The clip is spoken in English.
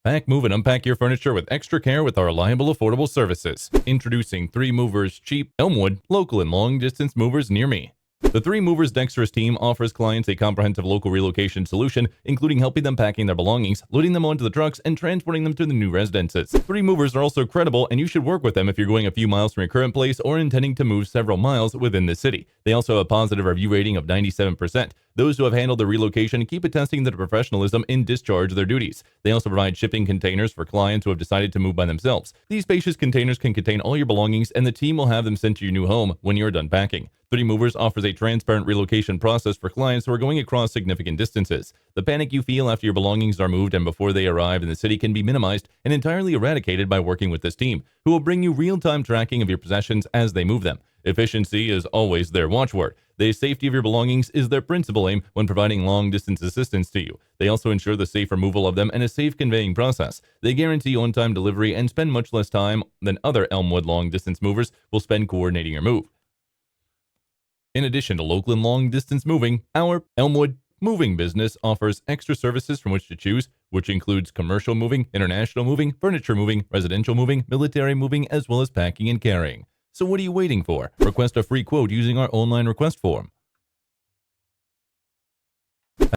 Pack, move, and unpack your furniture with extra care with our reliable, affordable services. Introducing 3 Movers Cheap, Elmwood, local and long-distance movers near me. The 3 Movers Dexterous team offers clients a comprehensive local relocation solution, including helping them packing their belongings, loading them onto the trucks, and transporting them to the new residences. 3 Movers are also credible, and you should work with them if you're going a few miles from your current place or intending to move several miles within the city. They also have a positive review rating of 97%. Those who have handled the relocation keep attesting to the professionalism in discharge of their duties. They also provide shipping containers for clients who have decided to move by themselves. These spacious containers can contain all your belongings, and the team will have them sent to your new home when you're done packing. 3 Movers offers a transparent relocation process for clients who are going across significant distances. The panic you feel after your belongings are moved and before they arrive in the city can be minimized and entirely eradicated by working with this team, who will bring you real-time tracking of your possessions as they move them. Efficiency is always their watchword. The safety of your belongings is their principal aim when providing long-distance assistance to you. They also ensure the safe removal of them and a safe conveying process. They guarantee on-time delivery and spend much less time than other Elmwood long-distance movers will spend coordinating your move. In addition to local and long-distance moving, our Elmwood moving business offers extra services from which to choose, which includes commercial moving, international moving, furniture moving, residential moving, military moving, as well as packing and carrying. So what are you waiting for? Request a free quote using our online request form.